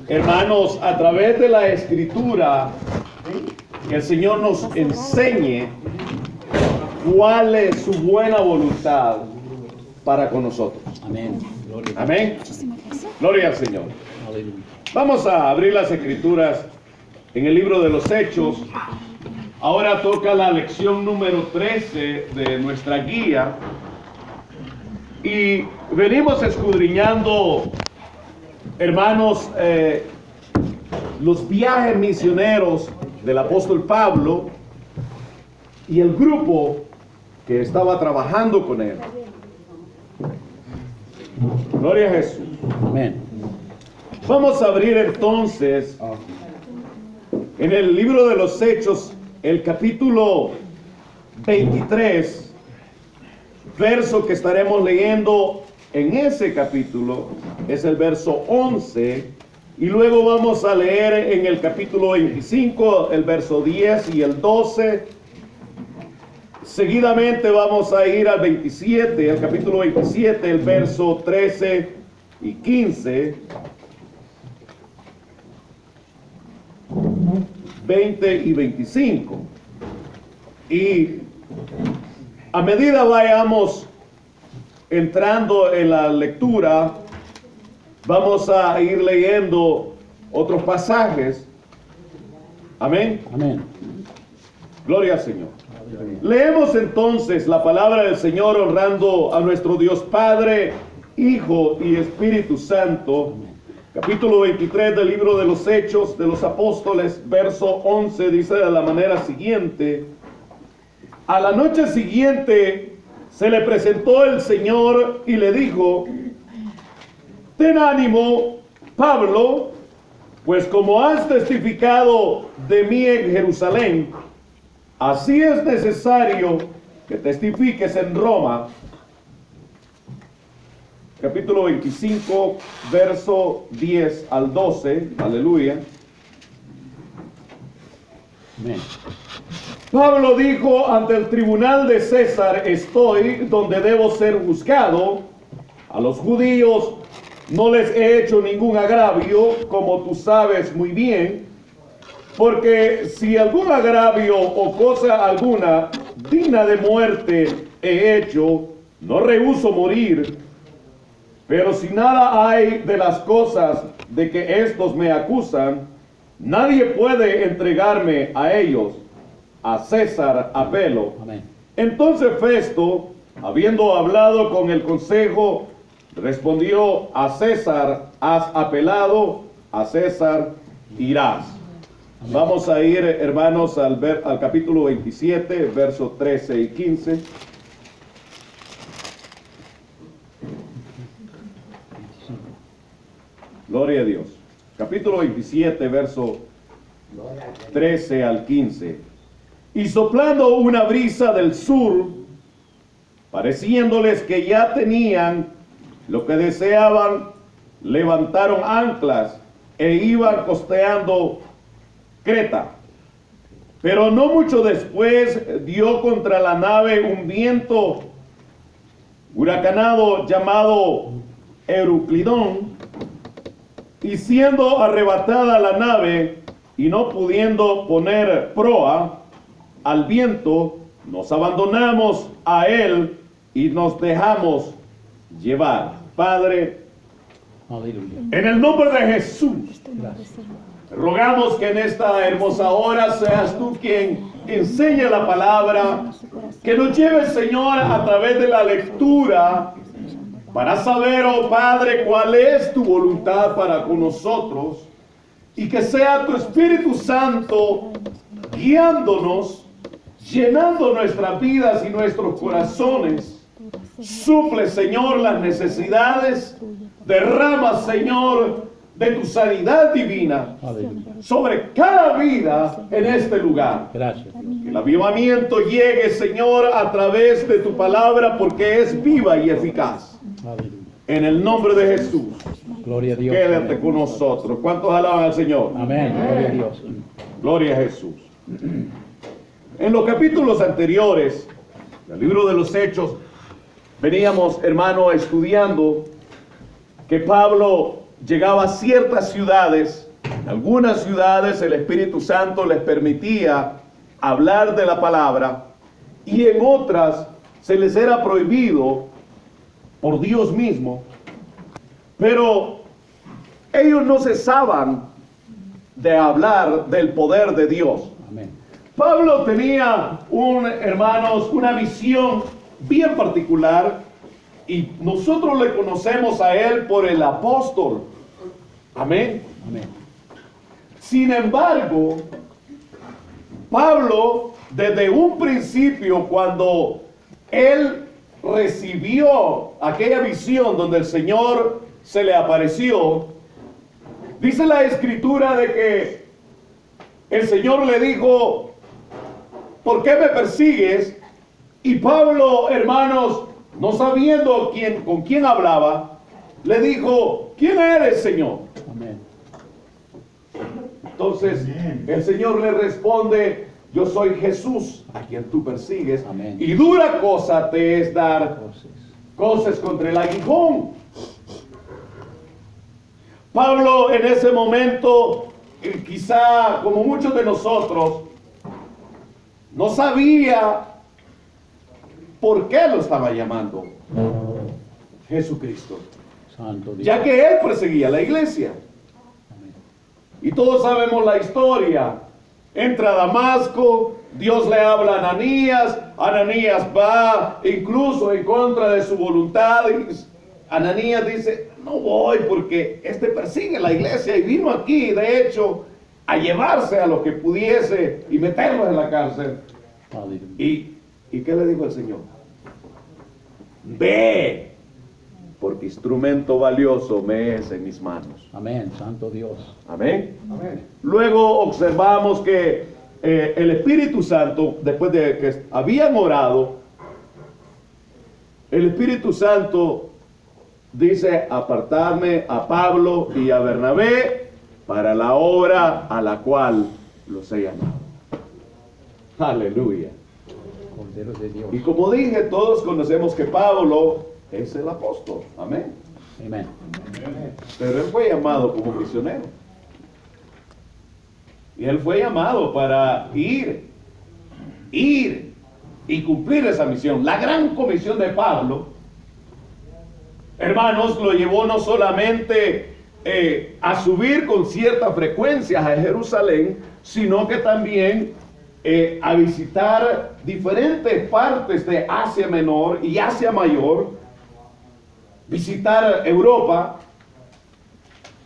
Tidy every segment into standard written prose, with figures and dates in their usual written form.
Hermanos, a través de la Escritura, que el Señor nos enseñe cuál es su buena voluntad para con nosotros. Amén. Amén. Gloria al Señor. Vamos a abrir las Escrituras en el libro de los Hechos. Ahora toca la lección número 13 de nuestra guía. Y venimos escudriñando, hermanos, los viajes misioneros del apóstol Pablo y el grupo que estaba trabajando con él. Gloria a Jesús. Amén. Vamos a abrir entonces en el libro de los Hechos, el capítulo 23, verso que estaremos leyendo en ese capítulo es el verso 11, y luego vamos a leer en el capítulo 25 el verso 10 y el 12. Seguidamente vamos a ir al 27, al capítulo 27, el verso 13 y 15, 20 y 25. Y a medida vayamos entrando en la lectura, vamos a ir leyendo otros pasajes. Amén. Amén. Gloria al Señor. Leemos entonces la palabra del Señor honrando a nuestro Dios Padre, Hijo y Espíritu Santo. Capítulo 23 del libro de los Hechos de los Apóstoles, verso 11, dice de la manera siguiente: a la noche siguiente se le presentó el Señor y le dijo: ten ánimo, Pablo, pues como has testificado de mí en Jerusalén, así es necesario que testifiques en Roma. Capítulo 25, verso 10 al 12. Aleluya. Amén. Pablo dijo: ante el tribunal de César estoy, donde debo ser juzgado. A los judíos no les he hecho ningún agravio, como tú sabes muy bien, porque si algún agravio o cosa alguna digna de muerte he hecho, no rehúso morir. Pero si nada hay de las cosas de que estos me acusan, nadie puede entregarme a ellos. A César apelo. Amén. Entonces Festo, habiendo hablado con el consejo, respondió: a César has apelado, a César irás. Amén. Vamos a ir, hermanos, al capítulo 27, versos 13 y 15. Gloria a Dios. Capítulo 27, verso 13 al 15. Y soplando una brisa del sur, pareciéndoles que ya tenían lo que deseaban, levantaron anclas e iban costeando Creta. Pero no mucho después dio contra la nave un viento huracanado llamado Euclidón, y siendo arrebatada la nave y no pudiendo poner proa al viento, nos abandonamos a él y nos dejamos llevar. Padre, Aleluya. en el nombre de Jesús, Gracias. rogamos que en esta hermosa hora seas tú quien enseñe la palabra, que nos lleve, Señor, a través de la lectura, para saber, oh Padre, cuál es tu voluntad para con nosotros, y que sea tu Espíritu Santo guiándonos, llenando nuestras vidas y nuestros corazones. Suple, Señor, las necesidades. Derrama, Señor, de tu sanidad divina Aleluya. sobre cada vida en este lugar. Gracias. Que el avivamiento llegue, Señor, a través de tu palabra, porque es viva y eficaz. Aleluya. En el nombre de Jesús, Gloria a Dios. quédate con nosotros. ¿Cuántos alaban al Señor? Amén. Gloria a Dios. Gloria a Jesús. En los capítulos anteriores del libro de los Hechos, veníamos, hermano, estudiando que Pablo llegaba a ciertas ciudades, en algunas ciudades el Espíritu Santo les permitía hablar de la palabra y en otras se les era prohibido por Dios mismo, pero ellos no cesaban de hablar del poder de Dios. Amén. Pablo tenía, hermanos, una visión bien particular y nosotros le conocemos a él por el apóstol. Amén. Amén. Sin embargo, Pablo, desde un principio, cuando él recibió aquella visión donde el Señor se le apareció, dice la Escritura de que el Señor le dijo: ¿por qué me persigues? Y Pablo, hermanos, no sabiendo con quién hablaba, le dijo: ¿quién eres, Señor? Amén. Entonces el Señor le responde: yo soy Jesús, a quien tú persigues. Amén. Y dura cosa te es dar coces contra el aguijón. Pablo en ese momento, quizá como muchos de nosotros, no sabía por qué lo estaba llamando Jesucristo, Santo Dios. ya que él perseguía la iglesia. Amén. Y todos sabemos la historia. Entra a Damasco, Dios le habla a Ananías, Ananías va incluso en contra de su voluntad. Y Ananías dice: no voy porque este persigue la iglesia y vino aquí, de hecho, a llevarse a lo que pudiese y meterlos en la cárcel. Aleluya. ¿Y qué le dijo el Señor? Ve, porque instrumento valioso me es en mis manos. Amén. Santo Dios. Amén. Amén. Luego observamos que el Espíritu Santo, después de que habían orado, el Espíritu Santo dice: apartarme a Pablo y a Bernabé para la obra a la cual los he llamado. Aleluya. Cordero de Dios. Y como dije, todos conocemos que Pablo es el apóstol. Amén. Amén. Pero él fue llamado como misionero. Y él fue llamado para ir y cumplir esa misión. La gran comisión de Pablo, hermanos, lo llevó no solamente a subir con cierta frecuencia a Jerusalén, sino que también a visitar diferentes partes de Asia Menor y Asia Mayor, visitar Europa.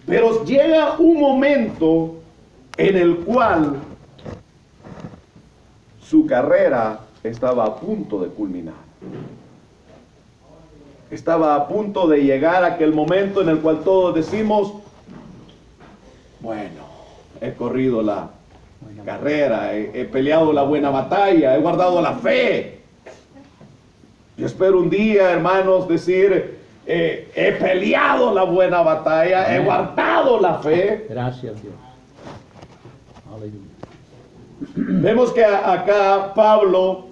Pero llega un momento en el cual su carrera estaba a punto de culminar. Estaba a punto de llegar a aquel momento en el cual todos decimos: bueno, he corrido la carrera, he peleado la buena batalla, he guardado la fe. Yo espero un día, hermanos, decir: he peleado la buena batalla, Amén. he guardado la fe. Gracias, Dios. Aleluya. Vemos que acá Pablo,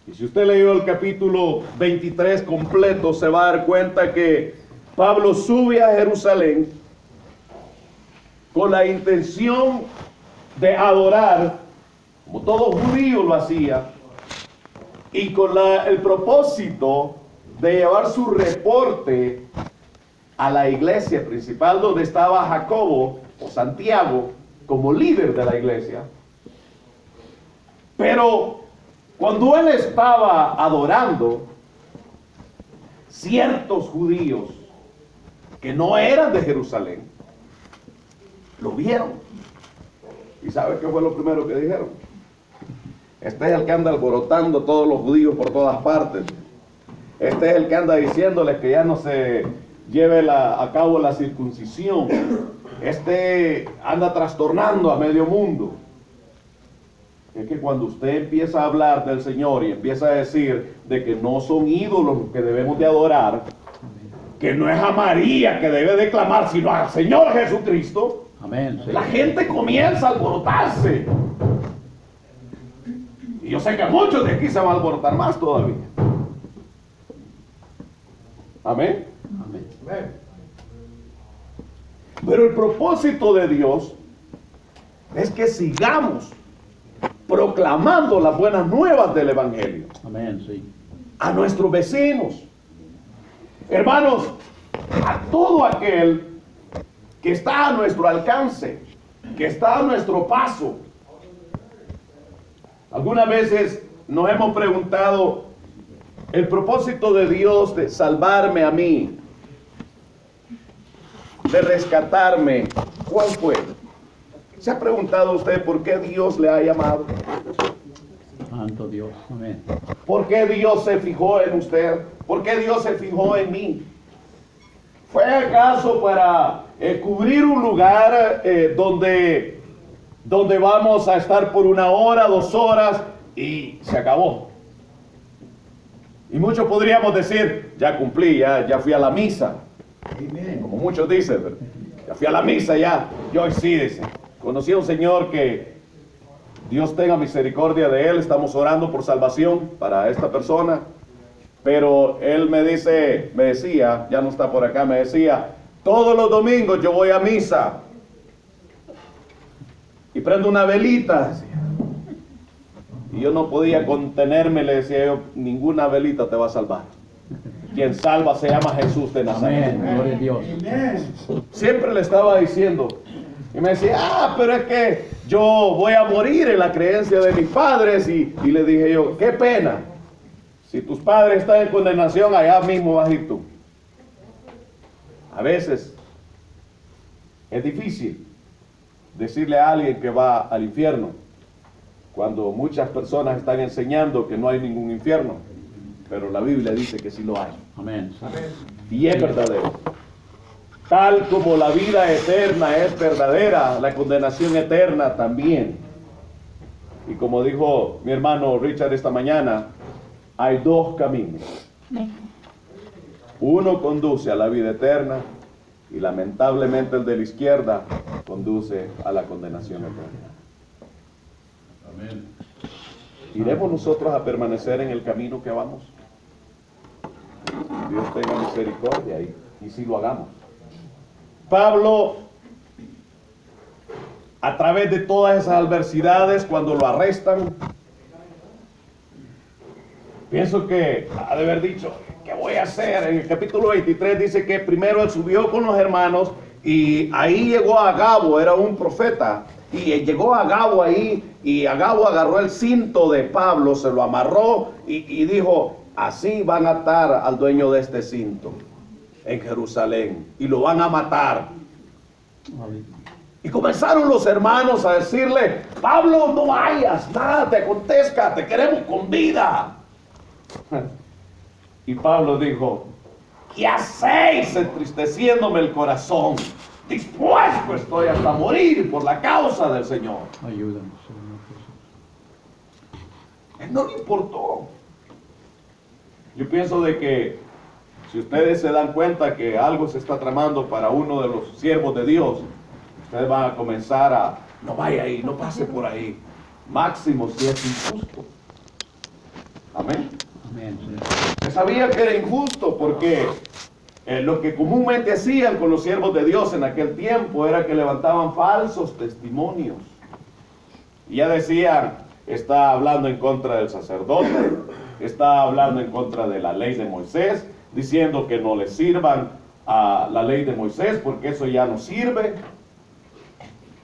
y si usted leyó el capítulo 23 completo, se va a dar cuenta que Pablo sube a Jerusalén con la intención de adorar, como todo judío lo hacía, y con el propósito de llevar su reporte a la iglesia principal, donde estaba Jacobo o Santiago como líder de la iglesia. Pero cuando él estaba adorando, ciertos judíos que no eran de Jerusalén lo vieron. ¿Y sabe qué fue lo primero que dijeron? Este es el que anda alborotando a todos los judíos por todas partes. Este es el que anda diciéndoles que ya no se lleve a cabo la circuncisión. Este anda trastornando a medio mundo. Es que cuando usted empieza a hablar del Señor y empieza a decir de que no son ídolos los que debemos de adorar, que no es a María que debe de clamar, sino al Señor Jesucristo, Amén. Sí. la gente comienza a alborotarse. Y yo sé que muchos de aquí se van a alborotar más todavía. Amén. Amén. Amén. Pero el propósito de Dios es que sigamos proclamando las buenas nuevas del Evangelio Amén, sí. a nuestros vecinos. Hermanos, a todo aquel que está a nuestro alcance, que está a nuestro paso. Algunas veces nos hemos preguntado, el propósito de Dios de salvarme a mí, de rescatarme, ¿cuál fue? ¿Se ha preguntado usted por qué Dios le ha llamado? Santo Dios. Amén. ¿Por qué Dios se fijó en usted? ¿Por qué Dios se fijó en mí? ¿Fue acaso para cubrir un lugar donde vamos a estar por 1 hora, 2 horas y se acabó? Y muchos podríamos decir, ya cumplí, ya fui a la misa. Como muchos dicen, ¿verdad? Ya fui a la misa, ya. Yo sí, dice. Conocí a un señor que Dios tenga misericordia de él. Estamos orando por salvación para esta persona. Pero él me decía, ya no está por acá, me decía, todos los domingos yo voy a misa y prendo una velita, decía. Y yo no podía contenerme, le decía yo, ninguna velita te va a salvar. Quien salva se llama Jesús de Nazaret. Amén. Gloria a Dios. Siempre le estaba diciendo, y me decía, pero es que yo voy a morir en la creencia de mis padres. Y le dije yo, qué pena. Si tus padres están en condenación, allá mismo vas a ir tú. A veces es difícil decirle a alguien que va al infierno, cuando muchas personas están enseñando que no hay ningún infierno, pero la Biblia dice que sí lo hay. Amén. Y es verdadero. Tal como la vida eterna es verdadera, la condenación eterna también. Y como dijo mi hermano Richard esta mañana, hay 2 caminos. Uno conduce a la vida eterna y lamentablemente el de la izquierda conduce a la condenación eterna. Amén. ¿Iremos nosotros a permanecer en el camino que vamos? Dios tenga misericordia y si lo hagamos. Pablo, a través de todas esas adversidades, cuando lo arrestan, pienso que ha de haber dicho, ¿qué voy a hacer? En el capítulo 23 dice que primero él subió con los hermanos y ahí llegó Agabo, era un profeta, y llegó Agabo ahí y Agabo agarró el cinto de Pablo, se lo amarró y dijo, así van a atar al dueño de este cinto en Jerusalén y lo van a matar. Y comenzaron los hermanos a decirle, Pablo, no vayas, nada te acontezca, te queremos con vida. Y Pablo dijo, ¿qué hacéis entristeciéndome el corazón? Dispuesto estoy hasta morir por la causa del Señor. Ayúdanos, Señor Jesús. Él no le importó. Yo pienso de que si ustedes se dan cuenta que algo se está tramando para uno de los siervos de Dios, ustedes van a comenzar a, no vaya ahí, no pase por ahí. Máximo si es injusto. Amén. Amén, Señor. Se sabía que era injusto porque lo que comúnmente hacían con los siervos de Dios en aquel tiempo era que levantaban falsos testimonios. Y ya decían, está hablando en contra del sacerdote, está hablando en contra de la ley de Moisés, diciendo que no le sirvan a la ley de Moisés porque eso ya no sirve.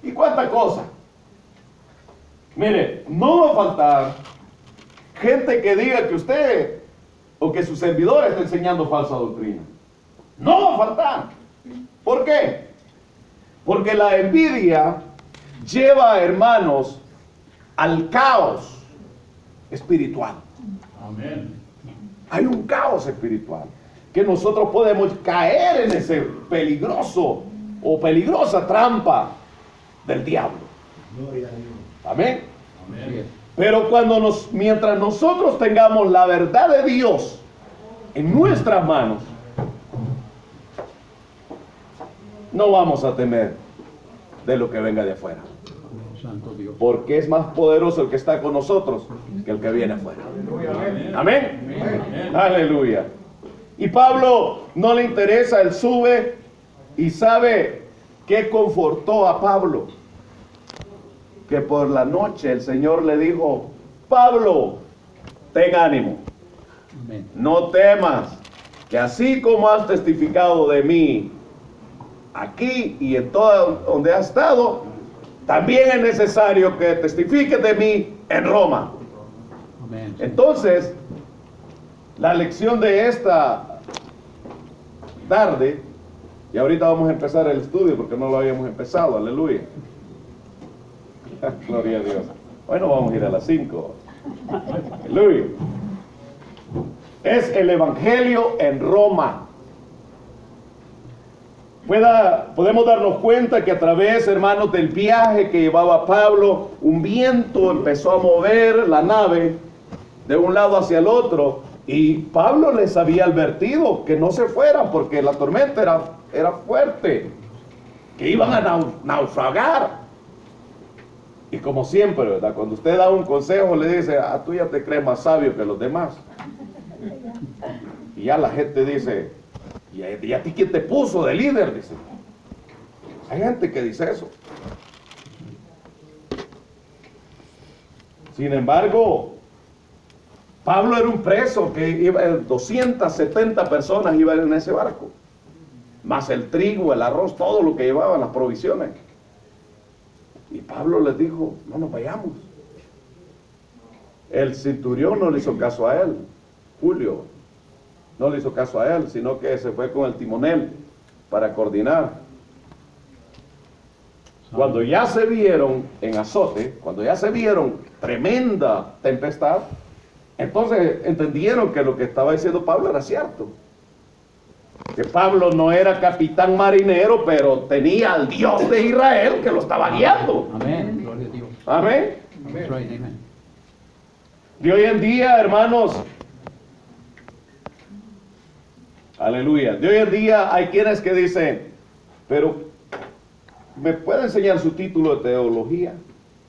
¿Y cuánta cosa? Mire, no va a faltar gente que diga que usted o que su servidor está enseñando falsa doctrina. No va a faltar. ¿Por qué? Porque la envidia lleva, hermanos, al caos espiritual. Amén. Hay un caos espiritual que nosotros podemos caer en ese peligroso o peligrosa trampa del diablo. Gloria a Dios. Amén. Amén. Pero mientras nosotros tengamos la verdad de Dios en nuestras manos, no vamos a temer de lo que venga de afuera. Santo Dios. Porque es más poderoso el que está con nosotros que el que viene afuera. Amén. Amén. Amén. Aleluya. Y Pablo no le interesa, él sube y sabe ¿Qué confortó a Pablo? Que por la noche el Señor le dijo: Pablo, ten ánimo, Amén. no temas, que así como has testificado de mí aquí y en todo donde has estado, también es necesario que testifiques de mí en Roma. Amén. Entonces, la lección de esta tarde, y ahorita vamos a empezar el estudio porque no lo habíamos empezado, aleluya. Gloria a Dios. Bueno, vamos a ir a las 5. Aleluya. Es el Evangelio en Roma. Podemos darnos cuenta que a través, hermanos, del viaje que llevaba Pablo, un viento empezó a mover la nave de un lado hacia el otro, y Pablo les había advertido que no se fueran porque la tormenta era fuerte, que iban a naufragar. Y como siempre, ¿verdad? Cuando usted da un consejo, le dice: tú ya te crees más sabio que los demás. Y ya la gente dice: ¿y a ti quién te puso de líder? Dice. Hay gente que dice eso. Sin embargo, Pablo era un preso que iba, 270 personas iban en ese barco, más el trigo, el arroz, todo lo que llevaban, las provisiones. Y Pablo les dijo: no nos vayamos. El centurión no le hizo caso a él, Julio no le hizo caso a él, sino que se fue con el timonel para coordinar. Cuando ya se vieron en azote, cuando ya se vieron tremenda tempestad, entonces entendieron que lo que estaba diciendo Pablo era cierto. Que Pablo no era capitán marinero, pero tenía al Dios de Israel que lo estaba guiando. Amén. Gloria a Dios. Amén. That's right. Amen. Y hoy en día, hermanos, aleluya, de hoy en día hay quienes que dicen: pero ¿me puede enseñar su título de teología?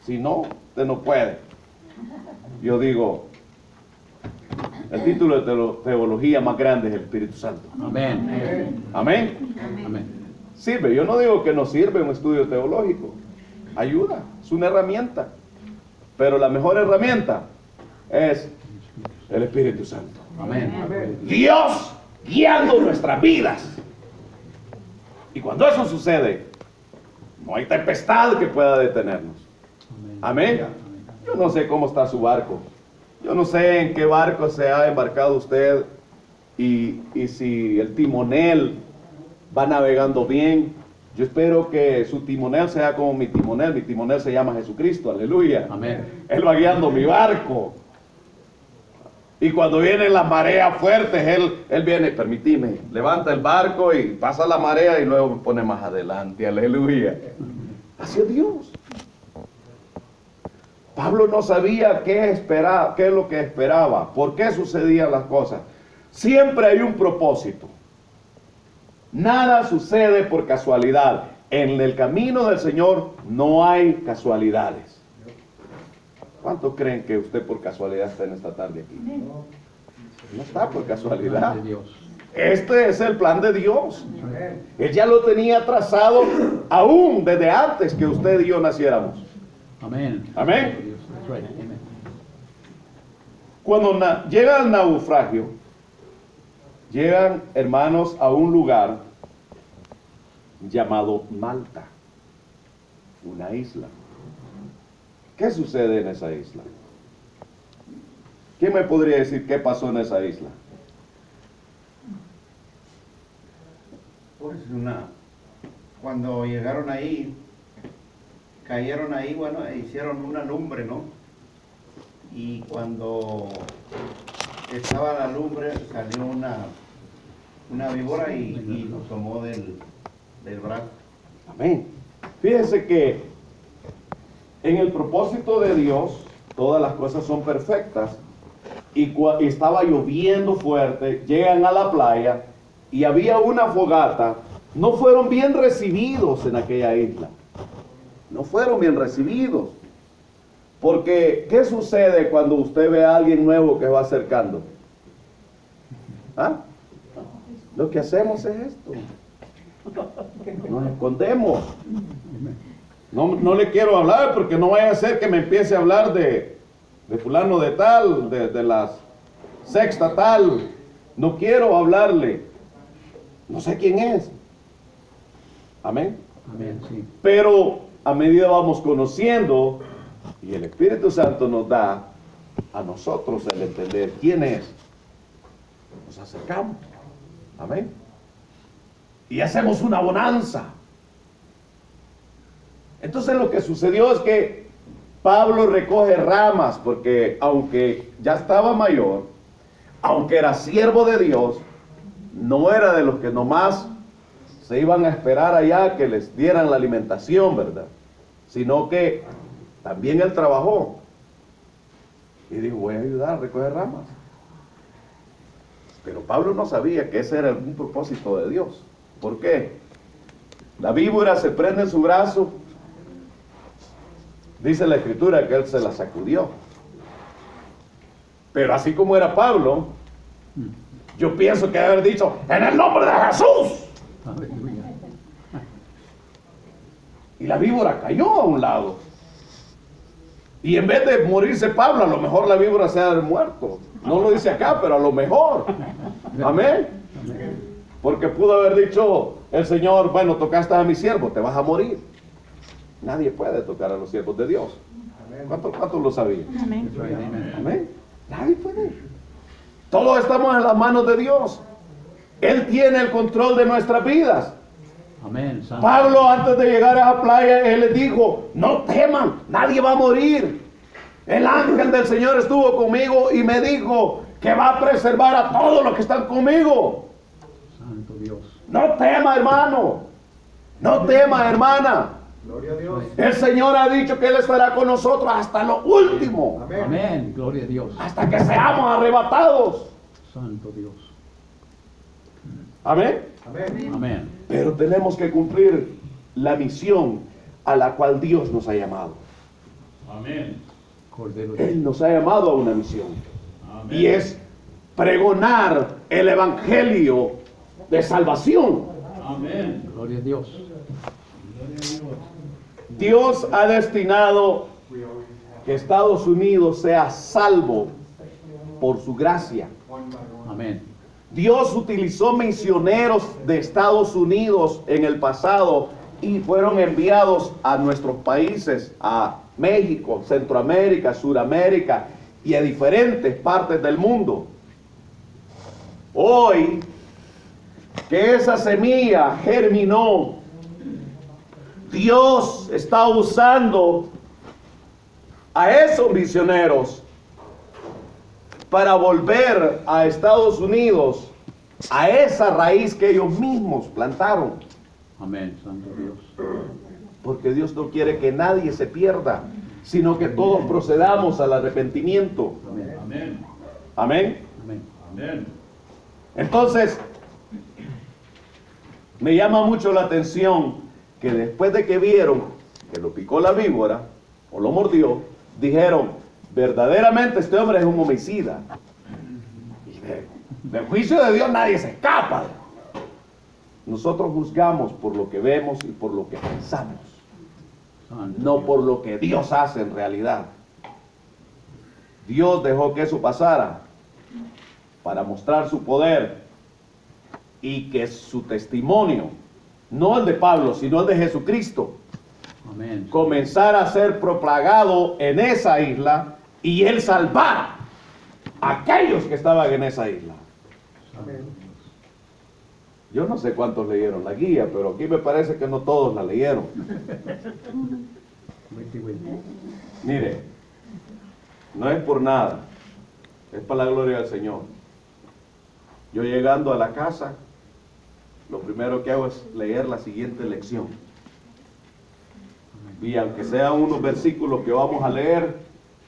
Si no, usted no puede. Yo digo: el título de teología más grande es el Espíritu Santo. Amén. Amén. Amén. Sirve, yo no digo que no sirve un estudio teológico. Ayuda, es una herramienta. Pero la mejor herramienta es el Espíritu Santo. Amén. Dios guiando nuestras vidas. Y cuando eso sucede, no hay tempestad que pueda detenernos. Amén. Yo no sé cómo está su barco. Yo no sé en qué barco se ha embarcado usted y si el timonel va navegando bien. Yo espero que su timonel sea como mi timonel. Mi timonel se llama Jesucristo, aleluya. Amén. Él va guiando mi barco. Y cuando vienen las mareas fuertes, él viene, permitime, levanta el barco y pasa la marea y luego me pone más adelante, aleluya. Así es Dios. Pablo no sabía qué esperaba, qué es lo que esperaba, por qué sucedían las cosas. Siempre hay un propósito. Nada sucede por casualidad. En el camino del Señor no hay casualidades. ¿Cuántos creen que usted por casualidad está en esta tarde aquí? No está por casualidad. Gloria a Dios. Este es el plan de Dios. Él ya lo tenía trazado aún desde antes que usted y yo naciéramos. Amén. Amén. Gloria a Dios. That's right. Amen. Cuando llega el naufragio, llegan, hermanos, a un lugar llamado Malta, una isla. ¿Qué sucede en esa isla? ¿Quién me podría decir qué pasó en esa isla? Pues cuando llegaron ahí, cayeron ahí, bueno, e hicieron una lumbre, ¿no? Y cuando estaba la lumbre, salió una víbora y lo tomó del brazo. Amén. Fíjense que en el propósito de Dios, todas las cosas son perfectas. Y estaba lloviendo fuerte, llegan a la playa y había una fogata. No fueron bien recibidos en aquella isla. No fueron bien recibidos. Porque, ¿qué sucede cuando usted ve a alguien nuevo que va acercando? ¿Ah? Lo que hacemos es esto. Nos escondemos. No le quiero hablar porque no vaya a ser que me empiece a hablar de fulano de tal, de la sexta tal. No quiero hablarle. No sé quién es. Amén. Amén, sí. Pero a medida vamos conociendo y el Espíritu Santo nos da a nosotros el entender quién es, nos acercamos. Amén. Y hacemos una bonanza. Entonces lo que sucedió es que Pablo recoge ramas porque aunque ya estaba mayor, aunque era siervo de Dios, no era de los que nomás se iban a esperar allá que les dieran la alimentación, ¿verdad? Sino que también él trabajó. Y dijo, voy a ayudar a recoger ramas. Pero Pablo no sabía que ese era un propósito de Dios. ¿Por qué? La víbora se prende en su brazo. Dice la Escritura que él se la sacudió. Pero así como era Pablo, yo pienso que debe haber dicho, en el nombre de Jesús. Aleluya. Y la víbora cayó a un lado. Y en vez de morirse Pablo, a lo mejor la víbora se ha muerto. No lo dice acá, pero a lo mejor. Amén. Porque pudo haber dicho el Señor, bueno, tocaste a mi siervo, te vas a morir. Nadie puede tocar a los siervos de Dios. ¿Cuántos lo sabían? That's right, amen. Amén. Nadie puede. Todos estamos en las manos de Dios. Él tiene el control de nuestras vidas. Amén, santo. Pablo, antes de llegar a la playa, él les dijo, no teman, nadie va a morir. El ángel del Señor estuvo conmigo y me dijo que va a preservar a todos los que están conmigo. Santo Dios. No tema, hermano. No tema, hermana. Gloria a Dios. El Señor ha dicho que Él estará con nosotros hasta lo último. Amén. Amén, gloria a Dios. Hasta que seamos arrebatados. Santo Dios. Amén. Amén. Amén. Pero tenemos que cumplir la misión a la cual Dios nos ha llamado. Amén. Cordero de Él nos ha llamado a una misión. Amén. Y es pregonar el evangelio de salvación. Amén. Gloria a Dios. Dios ha destinado que Estados Unidos sea salvo por su gracia. Amén. Dios utilizó misioneros de Estados Unidos en el pasado y fueron enviados a nuestros países, a México, Centroamérica, Suramérica y a diferentes partes del mundo. Hoy que esa semilla germinó, Dios está usando a esos misioneros para volver a Estados Unidos a esa raíz que ellos mismos plantaron. Amén, santo Dios. Porque Dios no quiere que nadie se pierda, sino que todos procedamos al arrepentimiento. Amén. Amén. Amén. Amén. Amén. Entonces, me llama mucho la atención que después de que vieron que lo picó la víbora o lo mordió, dijeron, verdaderamente este hombre es un homicida. Y del juicio de Dios nadie se escapa. Nosotros juzgamos por lo que vemos y por lo que pensamos, Santo no Dios. por lo que Dios hace en realidad. Dios dejó que eso pasara para mostrar su poder y que su testimonio, no el de Pablo, sino el de Jesucristo, Amén. comenzara a ser propagado en esa isla y él salvar a aquellos que estaban en esa isla. Amén. Yo no sé cuántos leyeron la guía, pero aquí me parece que no todos la leyeron. Mire, no es por nada, es para la gloria del Señor. Yo llegando a la casa, lo primero que hago es leer la siguiente lección. Y aunque sean unos versículos que vamos a leer,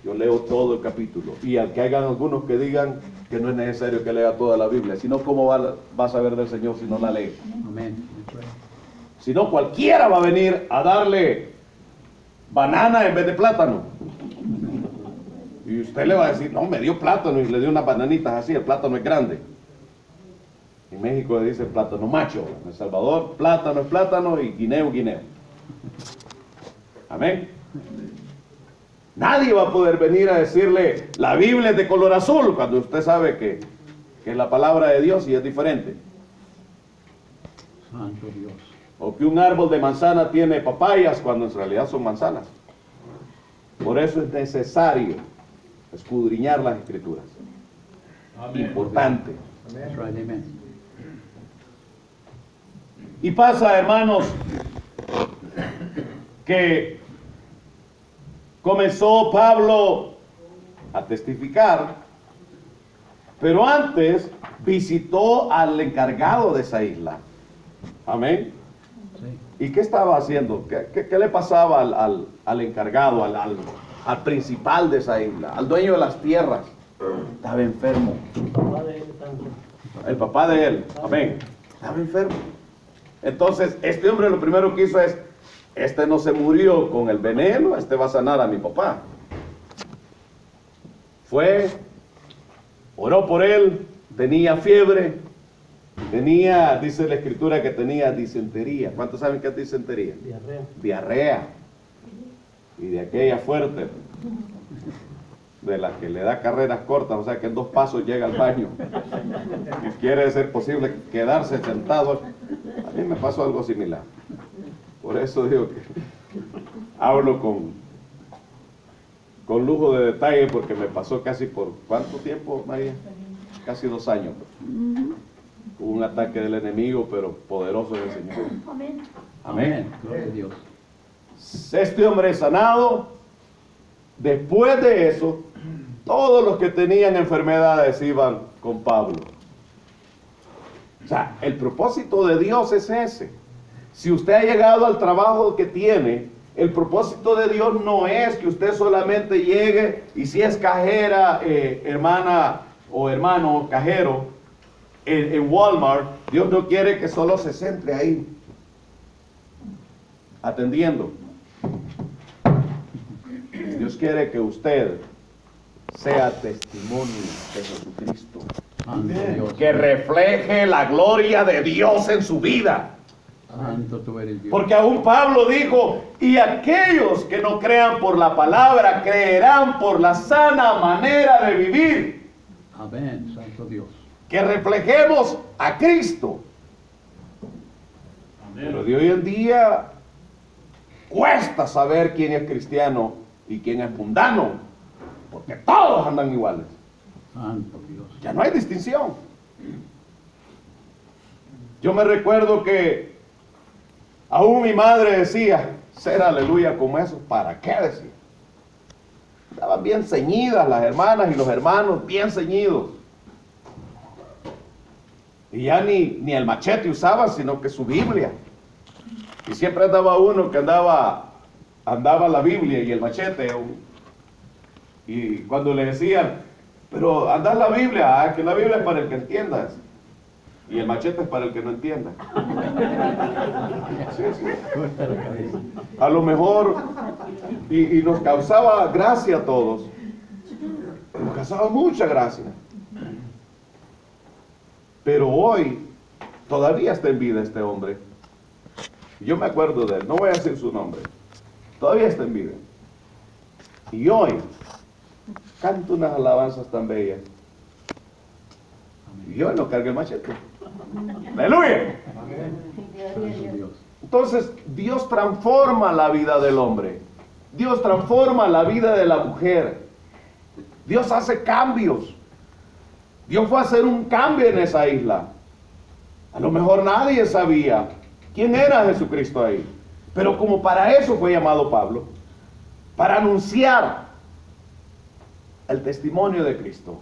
yo leo todo el capítulo. Y aunque hayan algunos que digan que no es necesario que lea toda la Biblia, sino cómo va a saber del Señor si no la lee. Amén. That's right. Si no, cualquiera va a venir a darle banana en vez de plátano. Y usted le va a decir, no, me dio plátano y le dio unas bananitas así, el plátano es grande. En México le dicen plátano macho. En El Salvador, plátano es plátano y guineo, guineo. Amén. Nadie va a poder venir a decirle, la Biblia es de color azul, cuando usted sabe que es la palabra de Dios y es diferente. Santo Dios. O que un árbol de manzana tiene papayas, cuando en realidad son manzanas. Por eso es necesario escudriñar las Escrituras. Amén. Importante. That's right, amen. Y pasa, hermanos, que comenzó Pablo a testificar, pero antes visitó al encargado de esa isla. Amén. Sí. ¿Y qué estaba haciendo? ¿Qué le pasaba al encargado, al principal de esa isla, al dueño de las tierras? Estaba enfermo. El papá de él, amén, estaba enfermo. Entonces, este hombre lo primero que hizo es, este no se murió con el veneno, este va a sanar a mi papá. Fue, oró por él, tenía fiebre, tenía, dice la Escritura que tenía disentería. ¿Cuántos saben qué es disentería? Diarrea. Diarrea. Y de aquella fuerte, de la que le da carreras cortas, o sea que en 2 pasos llega al baño. Y quiere ser posible quedarse sentado. A mí me pasó algo similar. Por eso digo que hablo con lujo de detalle, porque me pasó casi por, ¿cuánto tiempo, María? Casi 2 años. Hubo un ataque del enemigo, pero poderoso del Señor. Amén. Amén. Gloria a Dios. Este hombre es sanado. Después de eso, todos los que tenían enfermedades iban con Pablo. O sea, el propósito de Dios es ese. Si usted ha llegado al trabajo que tiene, el propósito de Dios no es que usted solamente llegue y si es cajera, hermana o hermano cajero en Walmart, Dios no quiere que solo se centre ahí atendiendo. Dios quiere que usted sea testimonio de Jesucristo, Santo Dios. que refleje la gloria de Dios en su vida. Santo tú eres Dios. Porque aún Pablo dijo, y aquellos que no crean por la palabra, creerán por la sana manera de vivir. Amén, Santo Dios. Que reflejemos a Cristo. Pero de hoy en día cuesta saber quién es cristiano y quién es mundano, porque todos andan iguales. Santo Dios. Ya no hay distinción. Yo me recuerdo que aún mi madre decía, ser aleluya como eso, ¿para qué decía? Estaban bien ceñidas las hermanas y los hermanos, bien ceñidos. Y ya ni el machete usaban, sino que su Biblia. Y siempre andaba uno que andaba la Biblia y el machete. Y cuando le decían, pero andás la Biblia, que la Biblia es para el que entienda. Y el machete es para el que no entienda. Sí, sí. A lo mejor, y nos causaba gracia a todos. Nos causaba mucha gracia. Pero hoy, todavía está en vida este hombre. Yo me acuerdo de él, no voy a decir su nombre. Todavía está en vida. Y hoy, canta unas alabanzas tan bellas. Y yo no cargué el machete. ¡Aleluya! Santo Dios. Entonces, Dios transforma la vida del hombre. Dios transforma la vida de la mujer. Dios hace cambios. Dios fue a hacer un cambio en esa isla. A lo mejor nadie sabía quién era Jesucristo ahí. Pero como para eso fue llamado Pablo, para anunciar el testimonio de Cristo.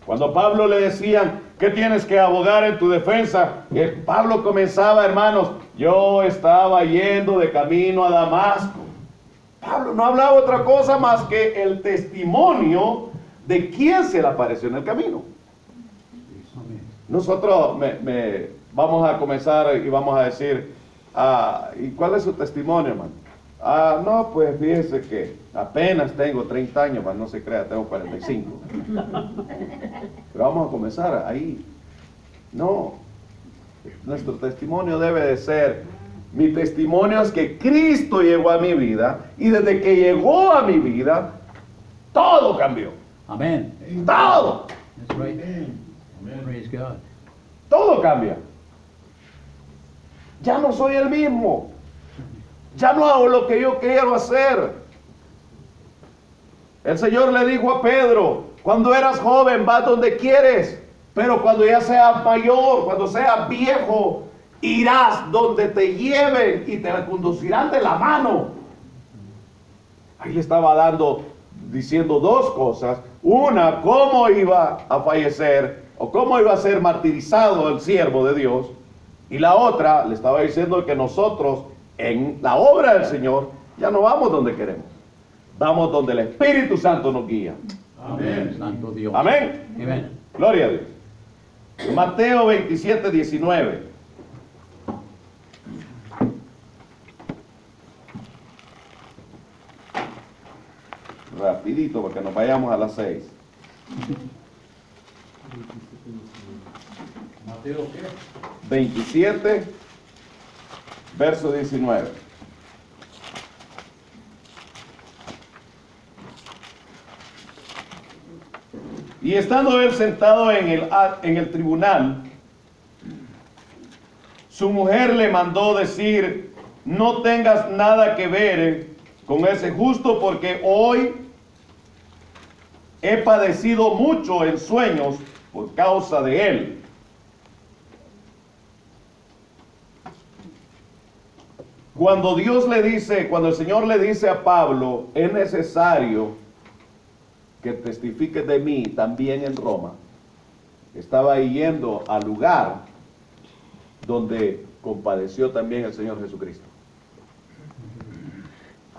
Cuando a Pablo le decían, ¿qué tienes que abogar en tu defensa? Y Pablo comenzaba, hermanos, yo estaba yendo de camino a Damasco. Pablo no hablaba otra cosa más que el testimonio de quién se le apareció en el camino. Amén. Nosotros vamos a comenzar y vamos a decir, ¿y cuál es su testimonio, hermano? No, pues fíjese que apenas tengo 30 años, no se crea, tengo 45. Pero vamos a comenzar ahí. No, Nuestro testimonio debe de ser, mi testimonio es que Cristo llegó a mi vida y desde que llegó a mi vida, todo cambió. Amén. Todo, That's right. Amen. Praise God. todo cambia. Ya no soy el mismo. Ya no hago lo que yo quiero hacer. El Señor le dijo a Pedro, cuando eras joven vas donde quieres, pero cuando ya seas mayor, cuando seas viejo, irás donde te lleven y te conducirán de la mano. Ahí le estaba diciendo dos cosas. Una, cómo iba a fallecer o cómo iba a ser martirizado el siervo de Dios. Y la otra, le estaba diciendo que nosotros en la obra del Señor ya no vamos donde queremos. Vamos donde el Espíritu Santo nos guía. Amén. Santo Dios. Amén. Amén. Gloria a Dios. Mateo 27, 19. Rapidito porque nos vayamos a las 6. Mateo, ¿qué? 27, verso 19. Y estando él sentado en el tribunal, su mujer le mandó decir, no tengas nada que ver con ese justo, porque hoy he padecido mucho en sueños por causa de él. Cuando el Señor le dice a Pablo, es necesario que testifiques de mí también en Roma, estaba yendo al lugar donde compadeció también el Señor Jesucristo.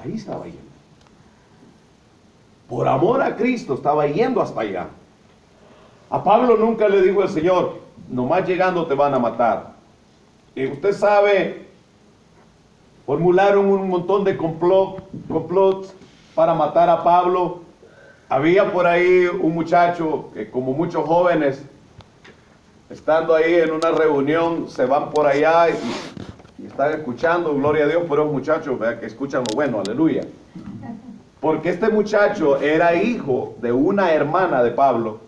Ahí estaba yendo. Por amor a Cristo estaba yendo hasta allá. A Pablo nunca le dijo el Señor, nomás llegando te van a matar. Y usted sabe, formularon un montón de complots para matar a Pablo. Había por ahí un muchacho que, como muchos jóvenes, estando ahí en una reunión, se van por allá y están escuchando, gloria a Dios por esos muchachos, ¿verdad? Que escuchan lo bueno, aleluya. Porque este muchacho era hijo de una hermana de Pablo,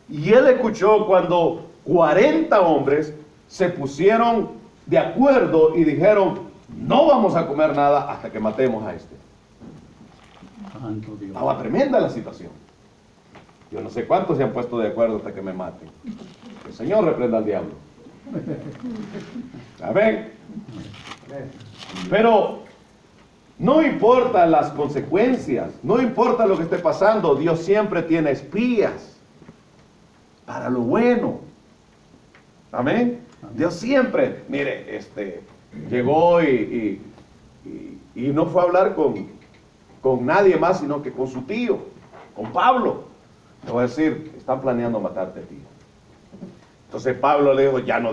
y él escuchó cuando 40 hombres se pusieron de acuerdo y dijeron, no vamos a comer nada hasta que matemos a este. Santo Dios. Estaba tremenda la situación. Yo no sé cuántos se han puesto de acuerdo hasta que me maten. El Señor reprenda al diablo. Amén. Pero no importa las consecuencias, no importa lo que esté pasando, Dios siempre tiene espías para lo bueno. Amén. Dios siempre, mire, llegó y no fue a hablar con nadie más, sino que con su tío, con Pablo. Le voy a decir, están planeando matarte a ti. Entonces Pablo le dijo, ya no